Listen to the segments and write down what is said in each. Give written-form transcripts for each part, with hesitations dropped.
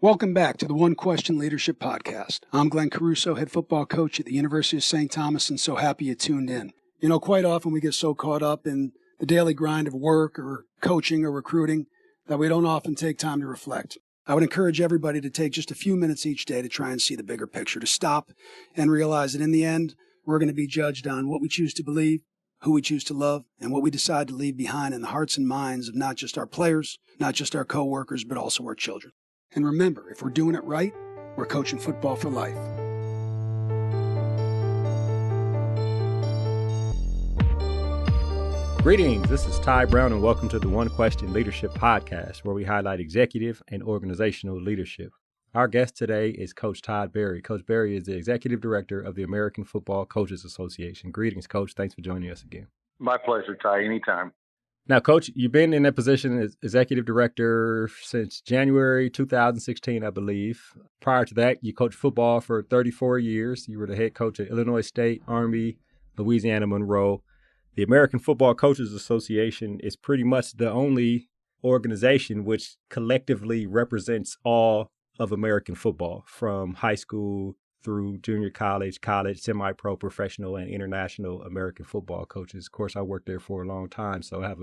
Welcome back to the One Question Leadership Podcast. I'm Glenn Caruso, head football coach at the University of St. Thomas, and so happy you tuned in. You know, quite often we get so caught up in the daily grind of work or coaching or recruiting that we don't often take time to reflect. I would encourage everybody to take just a few minutes each day to try and see the bigger picture, to stop and realize that in the end, we're going to be judged on what we choose to believe, who we choose to love, and what we decide to leave behind in the hearts and minds of not just our players, not just our coworkers, but also our children. And remember, if we're doing it right, we're coaching football for life. Greetings, this is Ty Brown, and welcome to the One Question Leadership Podcast, where we highlight executive and organizational leadership. Our guest today is Coach Todd Berry. Coach Berry is the Executive Director of the American Football Coaches Association. Greetings, Coach. Thanks for joining us again. My pleasure, Ty. Anytime. Now, Coach, you've been in that position as Executive Director since January 2016, I believe. Prior to that, you coached football for 34 years. You were the head coach at Illinois State, Army, Louisiana Monroe. The American Football Coaches Association is pretty much the only organization which collectively represents all of American football, from high school through junior college, semi-pro, professional, and international American football coaches. Of course, I worked there for a long time, so I have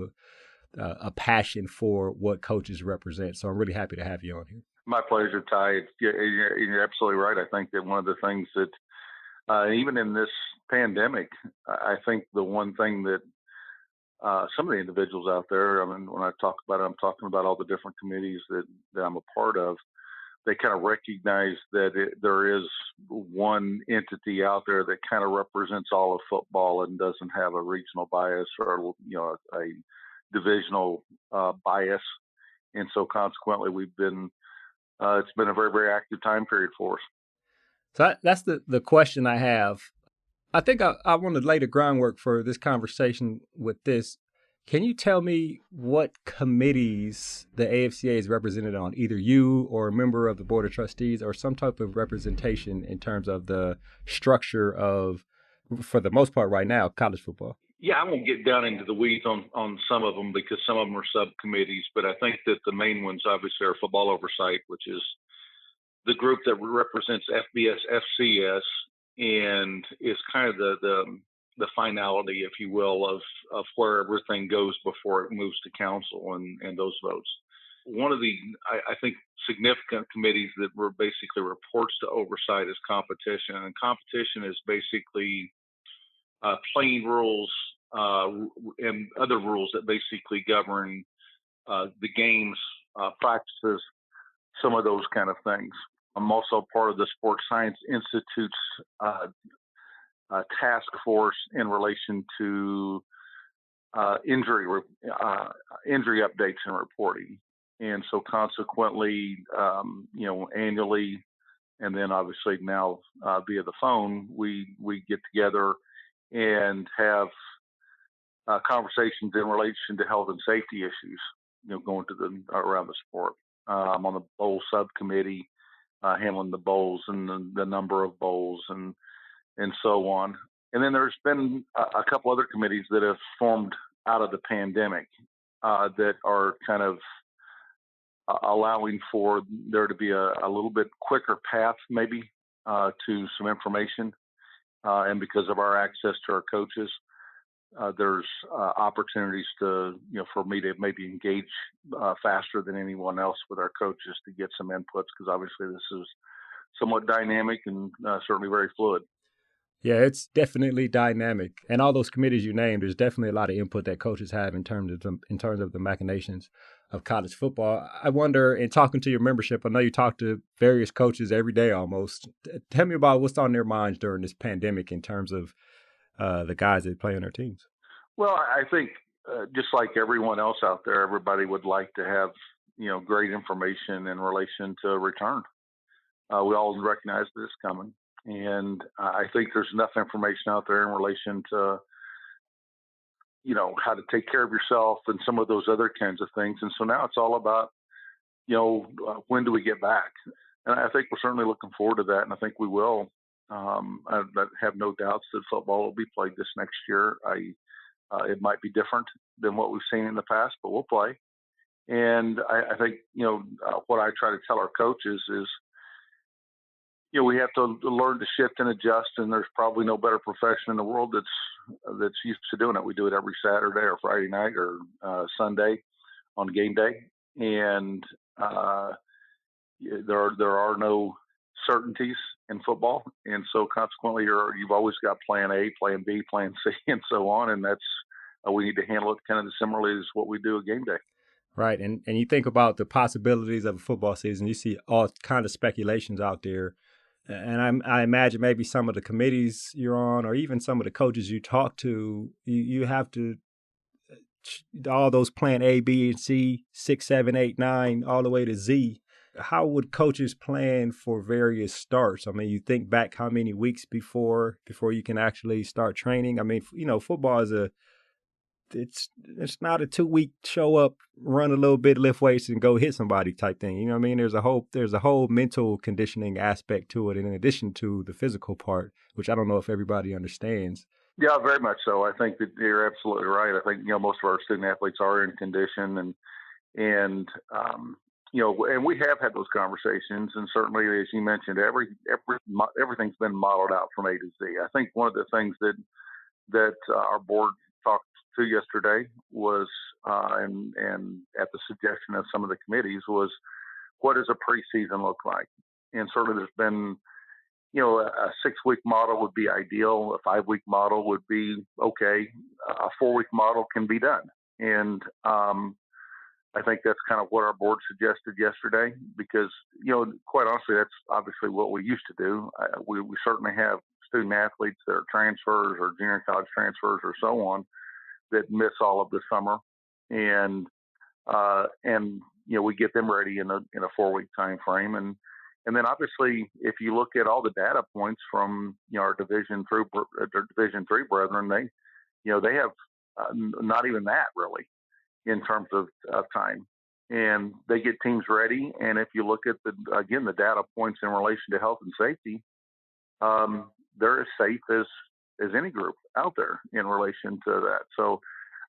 a passion for what coaches represent. So I'm really happy to have you on here. My pleasure, Ty. You're absolutely right. I think that one of the things that, even in this pandemic, I think the one thing that some of the individuals out there, I mean, when I talk about it, I'm talking about all the different committees that I'm a part of. They kind of recognize that there is one entity out there that kind of represents all of football and doesn't have a regional bias or, a divisional bias. And so consequently, it's been a very, very active time period for us. So that's the question I have. I think I want to lay the groundwork for this conversation with this. Can you tell me what committees the AFCA is represented on, either you or a member of the Board of Trustees or some type of representation in terms of the structure of, for the most part right now, college football? Yeah, I won't get down into the weeds on some of them because some of them are subcommittees, but I think that the main ones obviously are football oversight, which is the group that represents FBS, FCS, and is kind of the finality, if you will, of where everything goes before it moves to council and those votes. One of the, I think, significant committees that were basically reports to oversight is competition. And competition is basically playing rules and other rules that basically govern the games, practices, some of those kind of things. I'm also part of the Sports Science Institute's task force in relation to injury updates and reporting. And so consequently, annually, and then obviously now via the phone, we get together and have conversations in relation to health and safety issues, going to around the sport. I'm on the bowl subcommittee, handling the bowls and the number of bowls and so on. And then there's been a couple other committees that have formed out of the pandemic that are kind of allowing for there to be a little bit quicker path maybe to some information. And because of our access to our coaches, there's opportunities to, for me to maybe engage faster than anyone else with our coaches to get some inputs, because obviously this is somewhat dynamic and certainly very fluid. Yeah, it's definitely dynamic. And all those committees you named, there's definitely a lot of input that coaches have in terms of the machinations of college football. I wonder, in talking to your membership, I know you talk to various coaches every day almost. Tell me about what's on their minds during this pandemic in terms of the guys that play on their teams. Well, I think just like everyone else out there, everybody would like to have, great information in relation to return. We all recognize that it's coming. And I think there's enough information out there in relation to, how to take care of yourself and some of those other kinds of things. And so now it's all about, when do we get back? And I think we're certainly looking forward to that. And I think we will. I have no doubts that football will be played this next year. It might be different than what we've seen in the past, but we'll play. And I think, what I try to tell our coaches is, we have to learn to shift and adjust, and there's probably no better profession in the world that's used to doing it. We do it every Saturday or Friday night or Sunday on game day, and there are no certainties in football, and so consequently, you've always got Plan A, Plan B, Plan C, and so on, and that's we need to handle it kind of similarly as what we do at game day. Right, and you think about the possibilities of a football season. You see all kind of speculations out there. And I imagine maybe some of the committees you're on, or even some of the coaches you talk to, you have to all those plan A, B, and C, 6, 7, 8, 9, all the way to Z. How would coaches plan for various starts? I mean, you think back how many weeks before you can actually start training? I mean, football is it's not a 2-week show up, run a little bit, lift weights, and go hit somebody type thing. You know what I mean? There's a whole mental conditioning aspect to it, in addition to the physical part, which I don't know if everybody understands. Yeah, very much so. I think that you're absolutely right. I think most of our student athletes are in condition, and and we have had those conversations, and certainly, as you mentioned, everything's been modeled out from A to Z. I think one of the things that our board talked to yesterday was, and at the suggestion of some of the committees, was what does a preseason look like? And certainly there's been, a 6-week model would be ideal. A 5-week model would be okay. A 4-week model can be done. And I think that's kind of what our board suggested yesterday, because, quite honestly, that's obviously what we used to do. We certainly have student athletes that are transfers or junior college transfers or so on that miss all of the summer, and we get them ready in a 4-week time frame, and then obviously if you look at all the data points from our Division 3 brethren, they have not even that really in terms of time, and they get teams ready. And if you look at the data points in relation to health and safety, they're as safe as any group out there in relation to that. So,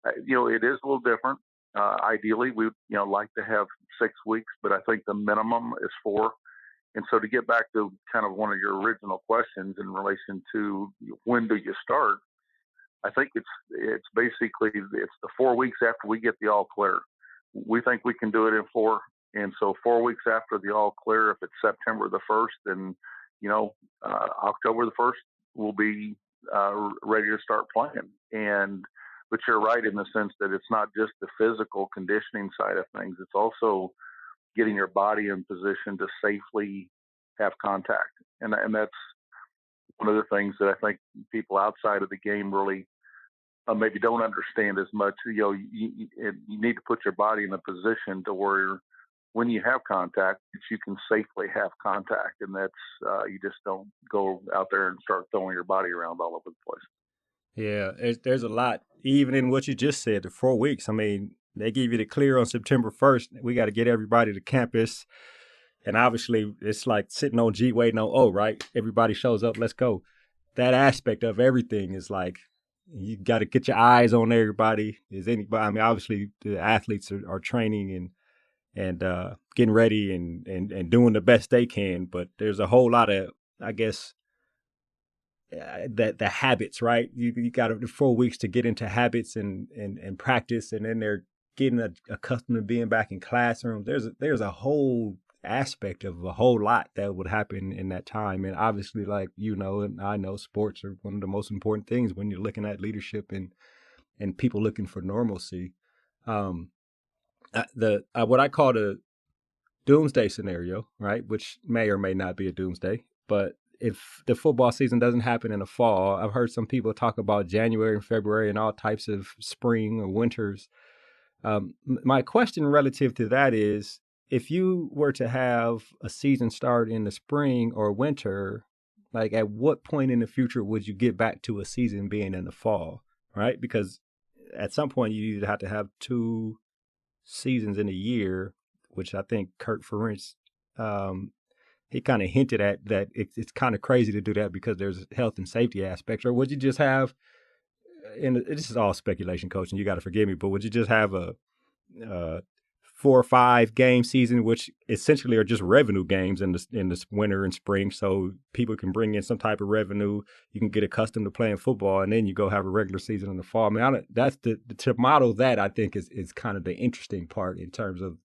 it is a little different. Ideally, we like to have 6 weeks, but I think the minimum is 4. And so, to get back to kind of one of your original questions in relation to when do you start, I think it's basically the 4 weeks after we get the all clear. We think we can do it in 4, and so 4 weeks after the all clear, if it's September the 1st, then October the 1st, we'll be ready to start playing. But you're right in the sense that it's not just the physical conditioning side of things. It's also getting your body in position to safely have contact. And that's one of the things that I think people outside of the game really maybe don't understand as much. You need to put your body in a position to where when you have contact, you can safely have contact, and that's you just don't go out there and start throwing your body around all over the place. Yeah, there's a lot, even in what you just said, the 4 weeks. I mean, they give you the clear on September 1st. We got to get everybody to campus. And obviously, it's like sitting on G waiting on O, right? Everybody shows up, let's go. That aspect of everything is like, you got to get your eyes on everybody. Is anybody? I mean, obviously, the athletes are training and getting ready and doing the best they can. But there's a whole lot of, I guess, the habits, right? You got 4 weeks to get into habits and practice, and then they're getting accustomed to being back in classrooms. There's a whole aspect of a whole lot that would happen in that time. And obviously, like and I know, sports are one of the most important things when you're looking at leadership and people looking for normalcy. What I call the doomsday scenario, right, which may or may not be a doomsday, but if the football season doesn't happen in the fall, I've heard some people talk about January and February and all types of spring or winters. My question relative to that is, if you were to have a season start in the spring or winter, like at what point in the future would you get back to a season being in the fall, right? Because at some point you either have to have 2 seasons in a year, which I think Kirk Ferentz, he kind of hinted at that it's kind of crazy to do that because there's health and safety aspects. Or would you just have, and this is all speculation, Coach, and you got to forgive me, but would you just have a 4 or 5 game season, which essentially are just revenue games in this winter and spring. So people can bring in some type of revenue. You can get accustomed to playing football, and then you go have a regular season in the fall. I mean, that's to model that, I think is kind of the interesting part in terms of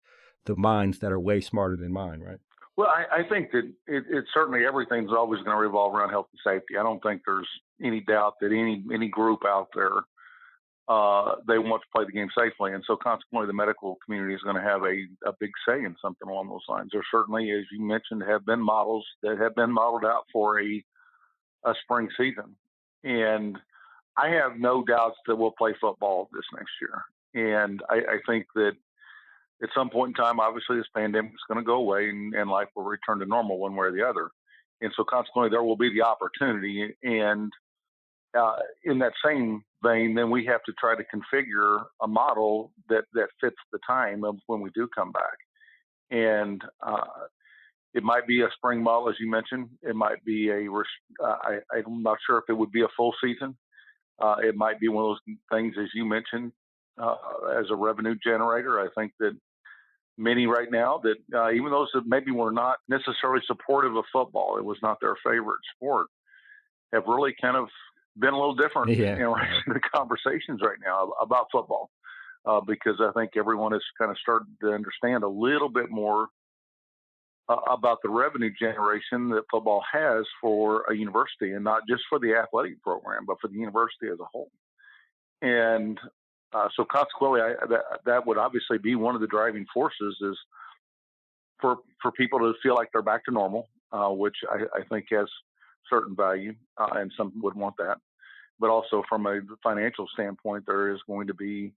the minds that are way smarter than mine, right? Well, I think that it certainly everything's always going to revolve around health and safety. I don't think there's any doubt that any group out there they want to play the game safely, and so consequently, the medical community is going to have a big say in something along those lines. There certainly, as you mentioned, have been models that have been modeled out for a spring season, and I have no doubts that we'll play football this next year. And I think that at some point in time, obviously, this pandemic is going to go away and life will return to normal one way or the other. And so consequently, there will be the opportunity. And in that same vein, then we have to try to configure a model that fits the time of when we do come back. And it might be a spring model, as you mentioned. It might be I'm not sure if it would be a full season. It might be one of those things, as you mentioned, as a revenue generator. I think that many right now that even those that maybe were not necessarily supportive of football, it was not their favorite sport, have really kind of been a little different in the conversations right now about football, because I think everyone is kind of starting to understand a little bit more about the revenue generation that football has for a university, and not just for the athletic program, but for the university as a whole. And so consequently, that would obviously be one of the driving forces is for people to feel like they're back to normal, which I think has certain value, and some would want that. But also from a financial standpoint, there is going to be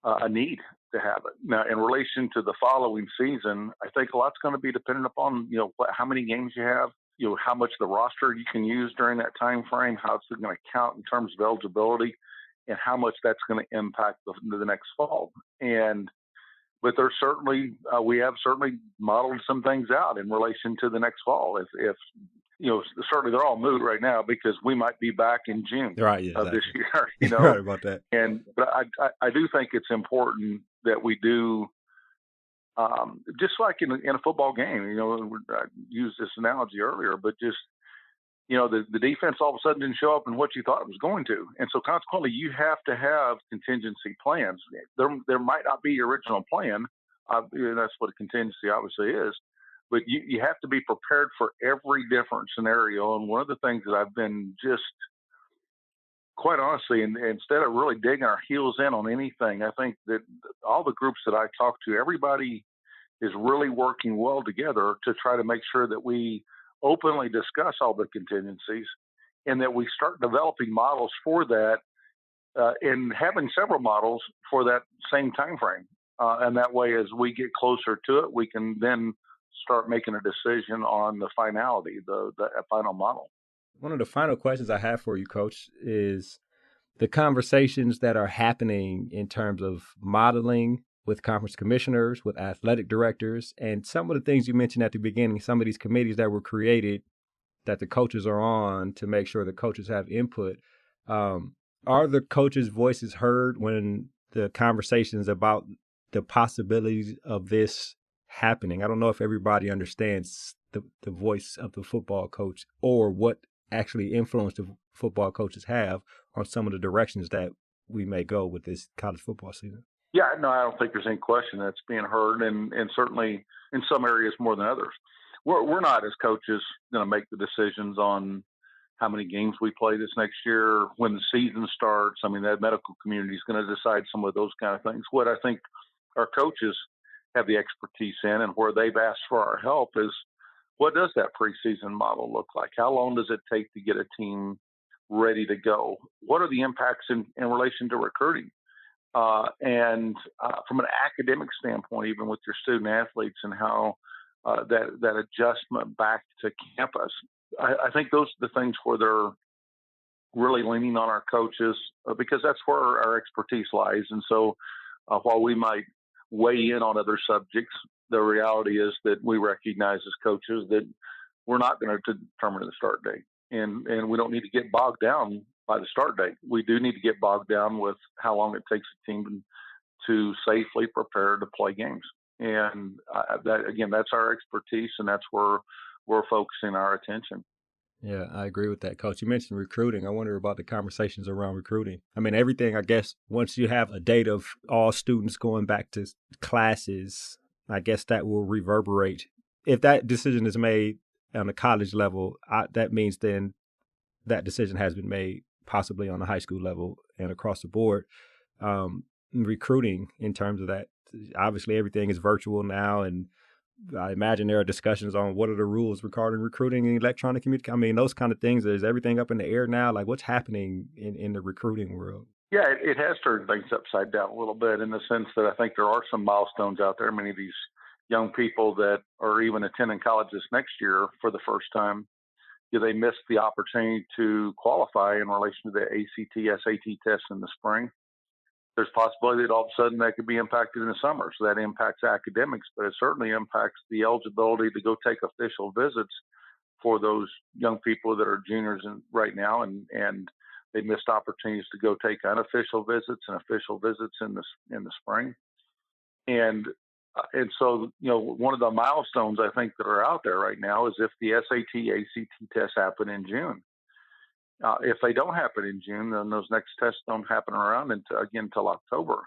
a need to have it. Now, in relation to the following season, I think a lot's going to be dependent upon, how many games you have, how much the roster you can use during that time frame, how it's going to count in terms of eligibility, and how much that's going to impact the next fall. But there's certainly, we have certainly modeled some things out in relation to the next fall. If certainly they're all moot right now because we might be back in June of this year. Right about that. But I do think it's important that we do, just like in a football game. I used this analogy earlier, but just the defense all of a sudden didn't show up in what you thought it was going to. And so consequently, you have to have contingency plans. There might not be your original plan. That's what a contingency obviously is. But you have to be prepared for every different scenario. And one of the things that I've been just, quite honestly, and instead of really digging our heels in on anything, I think that all the groups that I talk to, everybody is really working well together to try to make sure that we openly discuss all the contingencies and that we start developing models for that, and having several models for that same time frame. And that way, as we get closer to it, we can then start making a decision on the finality, the final model. One of the final questions I have for you, Coach, is the conversations that are happening in terms of modeling with conference commissioners, with athletic directors, and some of the things you mentioned at the beginning, some of these committees that were created that the coaches are on to make sure the coaches have input. Are the coaches' voices heard when the conversations about the possibilities of this happening? I don't know if everybody understands the voice of the football coach or what actually influence the football coaches have on some of the directions that we may go with this college football season. Yeah, no, I don't think there's any question that's being heard, and certainly in some areas more than others. We're not, as coaches, going to make the decisions on how many games we play this next year, when the season starts. I mean, that medical community is going to decide some of those kind of things. What I think our coaches have the expertise in, and where they've asked for our help, is what does that preseason model look like? How long does it take to get a team ready to go? What are the impacts in relation to recruiting? And from an academic standpoint, even with your student athletes and how that adjustment back to campus, I think those are the things where they're really leaning on our coaches, because that's where our expertise lies. And so while we might weigh in on other subjects, the reality is that we recognize as coaches that we're not going to determine the start date. And we don't need to get bogged down by the start date. We do need to get bogged down with how long it takes a team to safely prepare to play games. And that's our expertise, and that's where we're focusing our attention. Yeah, I agree with that, Coach. You mentioned recruiting. I wonder about the conversations around recruiting. I mean, everything, I guess, once you have a date of all students going back to classes, I guess that will reverberate. If that decision is made on the college level, that means then that decision has been made possibly on the high school level and across the board. Recruiting in terms of that, obviously everything is virtual now, and I imagine there are discussions on what are the rules regarding recruiting and electronic communication. I mean, those kind of things. Is everything up in the air now? Like, what's happening in the recruiting world? Yeah, it has turned things upside down a little bit in the sense that I think there are some milestones out there. Many of these young people that are even attending colleges next year for the first time, they missed the opportunity to qualify in relation to the ACT, SAT tests in the spring. There's a possibility that all of a sudden that could be impacted in the summer. So that impacts academics, but it certainly impacts the eligibility to go take official visits for those young people that are juniors right now, and they missed opportunities to go take unofficial visits and official visits in the spring. And so, one of the milestones I think that are out there right now is if the SAT, ACT tests happen in June. If they don't happen in June, then those next tests don't happen around until October.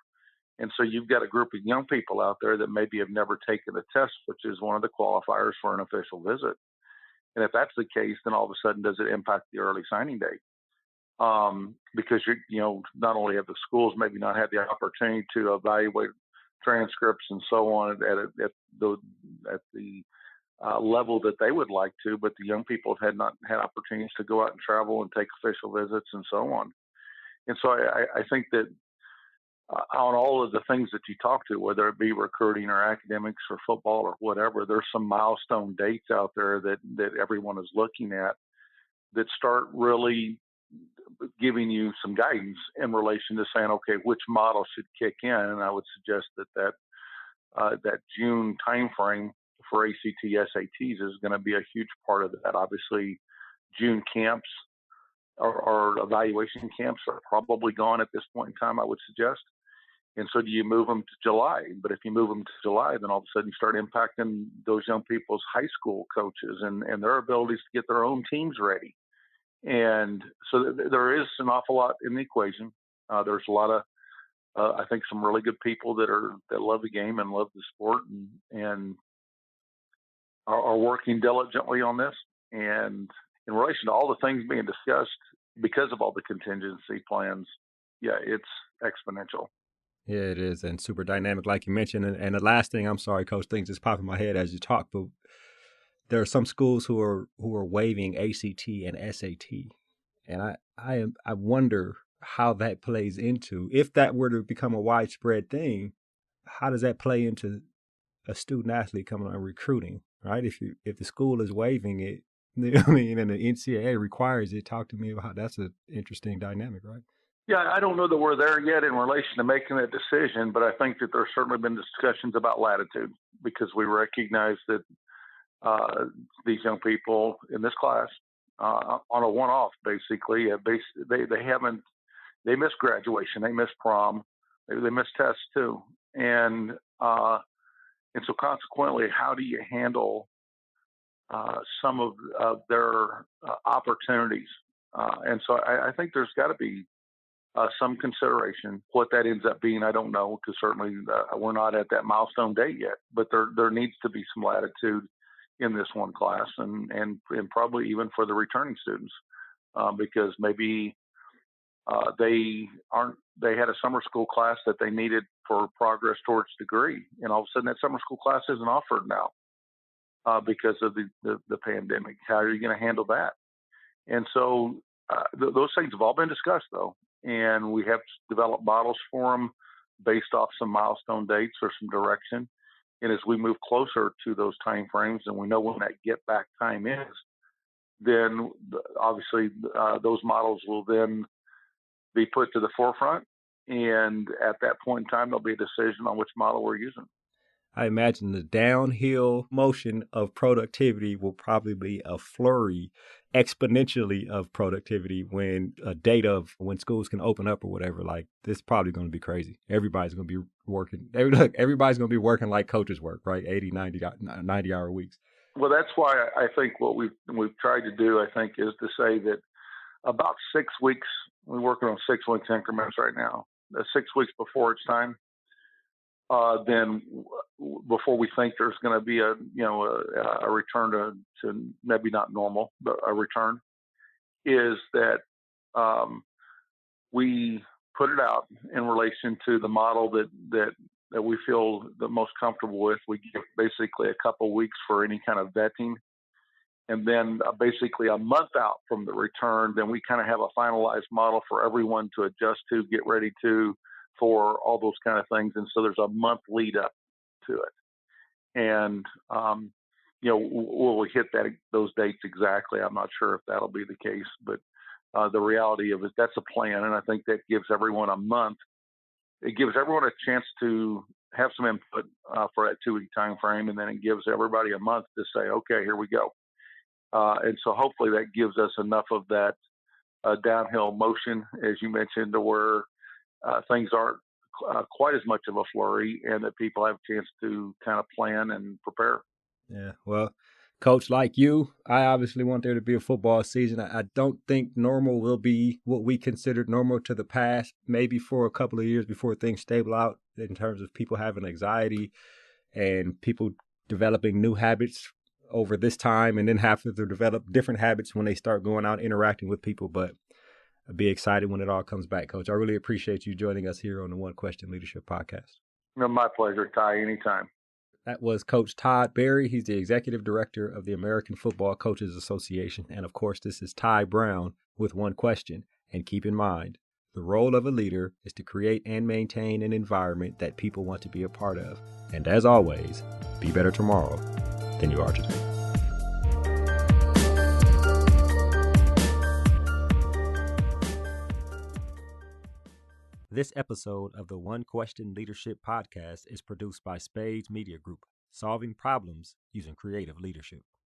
And so you've got a group of young people out there that maybe have never taken a test, which is one of the qualifiers for an official visit. And if that's the case, then all of a sudden, does it impact the early signing date? Because not only have the schools maybe not had the opportunity to evaluate transcripts and so on at the level that they would like to, but the young people had not had opportunities to go out and travel and take official visits and so on. And so I think that on all of the things that you talk to, whether it be recruiting or academics or football or whatever, there's some milestone dates out there that everyone is looking at that start really giving you some guidance in relation to saying, okay, which model should kick in? And I would suggest that June timeframe for ACT, SATs is going to be a huge part of that. Obviously, June camps or evaluation camps are probably gone at this point in time, I would suggest. And so do you move them to July? But if you move them to July, then all of a sudden you start impacting those young people's high school coaches and their abilities to get their own teams ready. And so there is an awful lot in the equation. There's a lot of, I think, some really good people that love the game and love the sport and are working diligently on this. And in relation to all the things being discussed, because of all the contingency plans, yeah, it's exponential. Yeah, it is, and super dynamic, like you mentioned. And the last thing, I'm sorry, Coach, things just pop in my head as you talk, but there are some schools who are waiving ACT and SAT, and I wonder how that plays into, if that were to become a widespread thing, how does that play into a student athlete coming on recruiting, right? If the school is waiving it, I mean, and the NCAA requires it, talk to me about that's an interesting dynamic, right? Yeah, I don't know that we're there yet in relation to making that decision, but I think that there's certainly been discussions about latitude because we recognize that these young people in this class on a one-off, basically, they missed graduation, they missed prom, maybe they missed tests too, and so consequently, how do you handle some of their opportunities? And so I think there's got to be some consideration. What that ends up being, I don't know, because certainly we're not at that milestone date yet. But there needs to be some latitude in this one class, and probably even for the returning students, because maybe they had a summer school class that they needed for progress towards degree, and all of a sudden that summer school class isn't offered now because of the pandemic. How are you going to handle that? And so those things have all been discussed, though, and we have developed models for them based off some milestone dates or some direction. And as we move closer to those time frames and we know when that get back time is, then obviously those models will then be put to the forefront. And at that point in time, there'll be a decision on which model we're using. I imagine the downhill motion of productivity will probably be a flurry exponentially of productivity when a date of when schools can open up or whatever. Like, this is probably going to be crazy. Everybody's going to be working. Everybody's going to be working like coaches work, right? 80, 90-hour weeks. Well, that's why I think what we've tried to do, I think, is to say that about 6 weeks, we're working on 6 weeks increments right now. 6 weeks before it's time, then before we think there's going to be a return to maybe not normal, but a return, is that we put it out in relation to the model that we feel the most comfortable with. We give basically a couple weeks for any kind of vetting. And then basically a month out from the return, then we kind of have a finalized model for everyone to adjust to, get ready to, for all those kind of things. And so there's a month lead up to it. And, will we hit those dates exactly? I'm not sure if that'll be the case, but the reality of it, that's a plan. And I think that gives everyone a month. It gives everyone a chance to have some input for that 2-week time frame. And then it gives everybody a month to say, okay, here we go. And so hopefully that gives us enough of that downhill motion, as you mentioned, to where things aren't quite as much of a flurry and that people have a chance to kind of plan and prepare. Yeah, well, Coach, like you, I obviously want there to be a football season. I don't think normal will be what we considered normal to the past, maybe for a couple of years before things stable out in terms of people having anxiety and people developing new habits over this time and then have to develop different habits when they start going out interacting with people. But I'll be excited when it all comes back, Coach. I really appreciate you joining us here on the One Question Leadership Podcast. No, my pleasure, Ty, anytime. That was Coach Todd Berry. He's the Executive Director of the American Football Coaches Association. And of course, this is Ty Brown with One Question. And keep in mind, the role of a leader is to create and maintain an environment that people want to be a part of. And as always, be better tomorrow than you are today. This episode of the One Question Leadership Podcast is produced by Spades Media Group, solving problems using creative leadership.